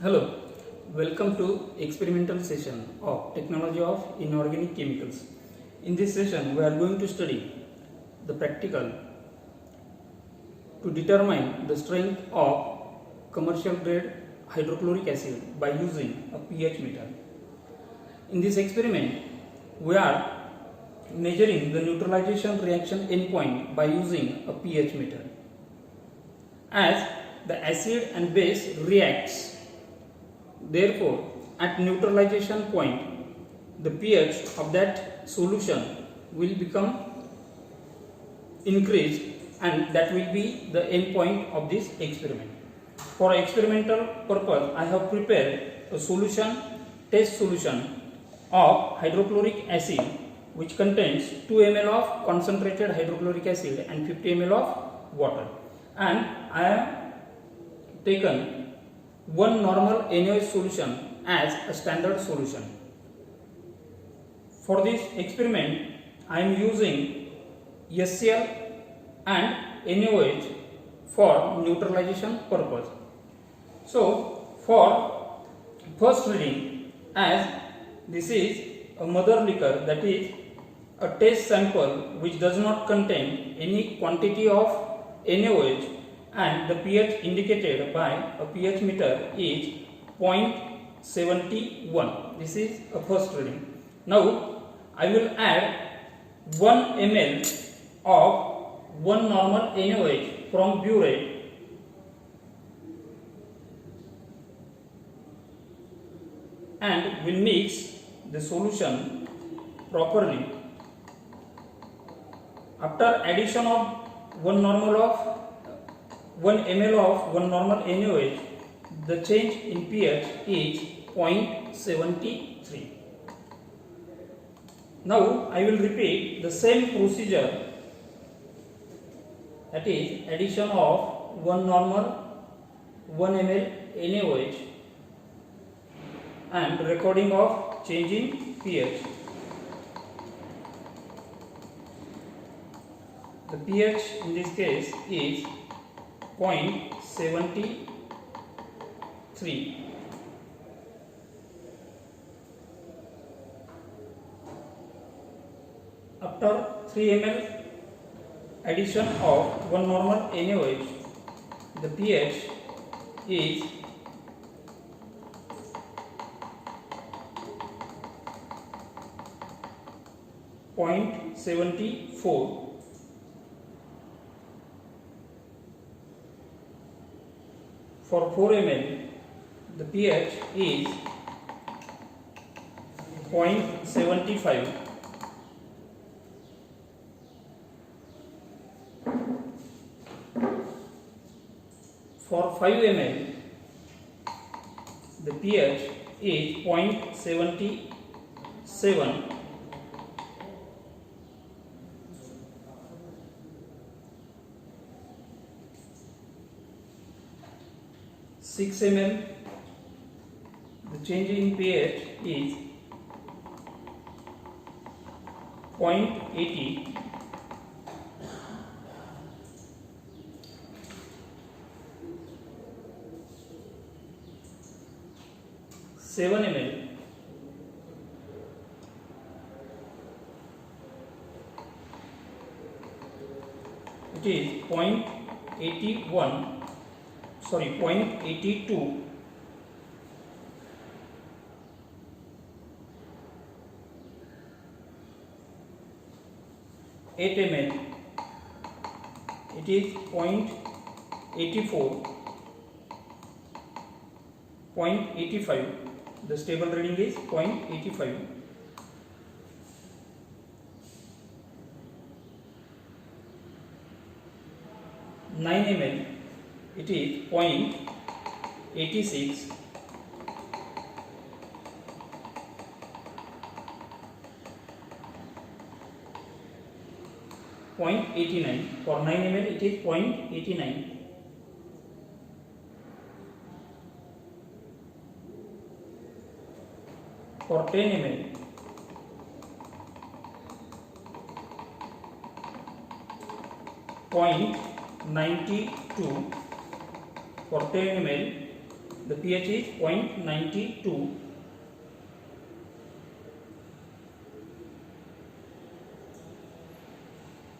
Hello, welcome to experimental session of Technology of Inorganic Chemicals. In this session, we are going to study the practical to determine the strength of commercial grade hydrochloric acid by using a pH meter. In this experiment, we are measuring the neutralization reaction endpoint by using a pH meter. As the acid and base reacts, therefore, at neutralization point, the pH of that solution will become increased, and that will be the end point of this experiment. For experimental purpose, I have prepared a solution, test solution of hydrochloric acid which contains 2 ml of concentrated hydrochloric acid and 50 ml of water, and I have taken one normal NaOH solution as a standard solution. For this experiment, I am using HCl and NaOH for neutralization purpose. So, for first reading, as this is a mother liquor, that is a test sample which does not contain any quantity of NaOH, and the pH indicated by a pH meter is 0.71. This is a first reading. Now I will add 1 ml of one normal NaOH from burette and will mix the solution properly. After addition of 1 ml of one normal NaOH, the change in pH is 0.73. Now I will repeat the same procedure, that is addition of 1 normal 1 ml NaOH and recording of change in pH. The pH in this case is 0.73. After 3 ml addition of 1 normal NaOH, the pH is 0.74. For 4 ml, the pH is 0.75. For 5 ml, the pH is 0.77. Six ml, the change in pH is 0.80. 7 ml, it is 0.82. 8 ml, it is 0.84. 0.85. The stable reading is 0.85. 9 ml, it is 0.86. 0.89. For 9 ml, it is 0.89. For 10 ml, 0.92. For 10 ml, the pH is 0.92.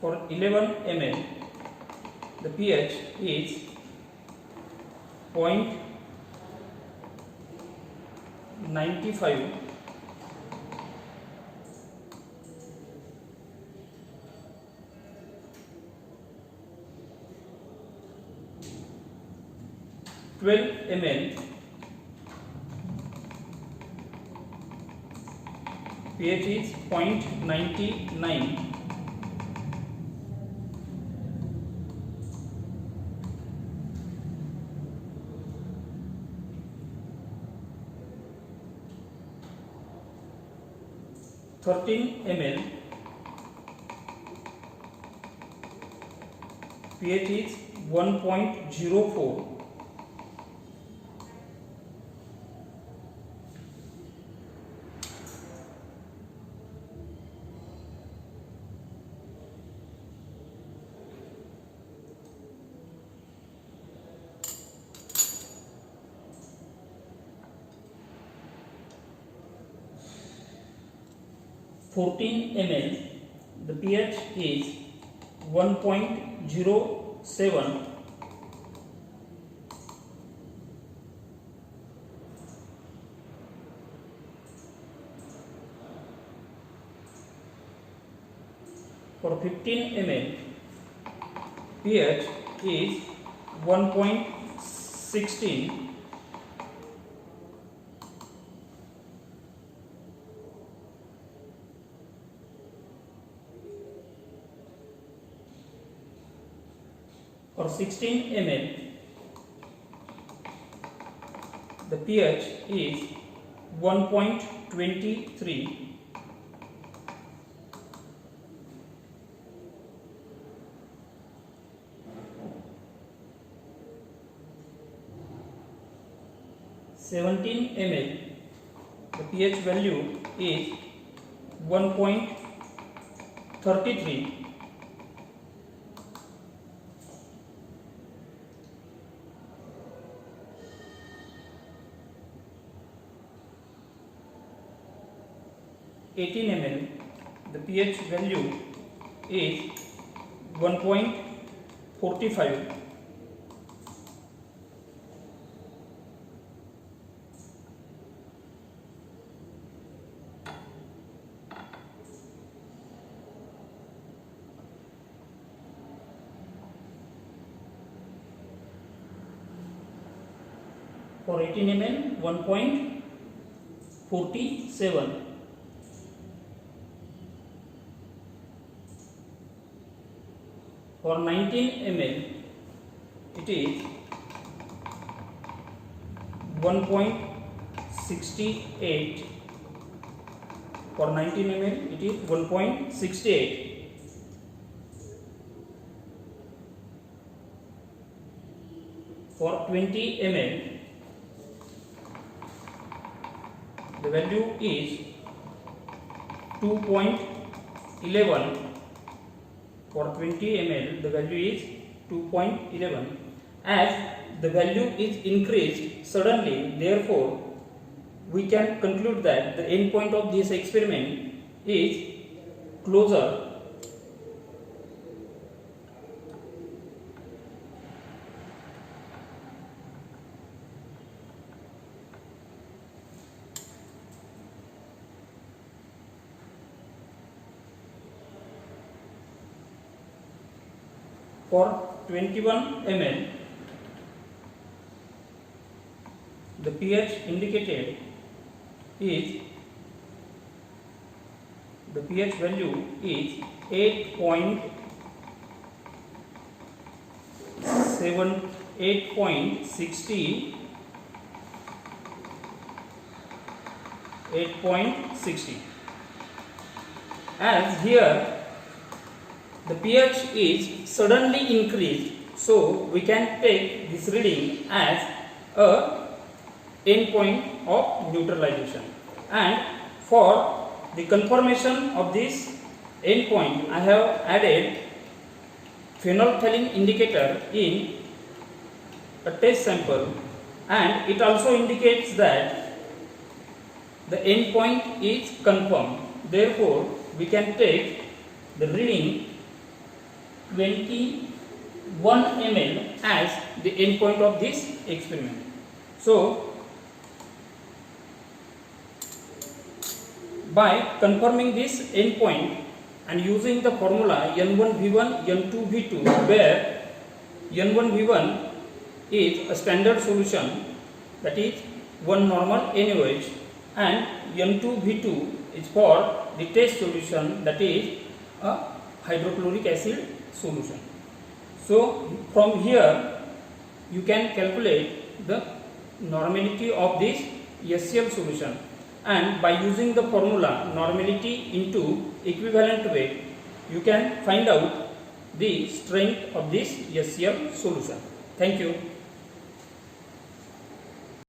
For 11 ml, the pH is 0.95. (12 ml) pH is 0.99. (13 ml) pH is 1.04. (14 ml) the pH is 1.07. For 15 ml, pH is 1.16. For 16 ml, the pH is 1.23. (17 ml) the pH value is 1.33. (18 ml) the pH value is 1.45. For 18 ml, 1.47. For 19 ml, it is 1.68. For 19 ml, it is 1.68. For 20 ml, the value is 2.11. For 20 ml, the value is 2.11. As the value is increased suddenly, therefore we can conclude that the end point of this experiment is closer for 21 ml. The pH indicated is, the pH value is 8.60. As here the pH is suddenly increased, so we can take this reading as a end point of neutralization. And for the confirmation of this end point, I have added phenolphthalein indicator in a test sample and it also indicates that the endpoint is confirmed. Therefore, we can take the reading 21 ml as the endpoint of this experiment. So, by confirming this endpoint and using the formula N1V1 N2V2, where N1V1 is a standard solution, that is one normal NaOH, and N2V2 is for the test solution, that is a hydrochloric acid solution. So from here you can calculate the normality of this HCl solution, and by using the formula normality into equivalent weight, you can find out the strength of this HCl solution. Thank you.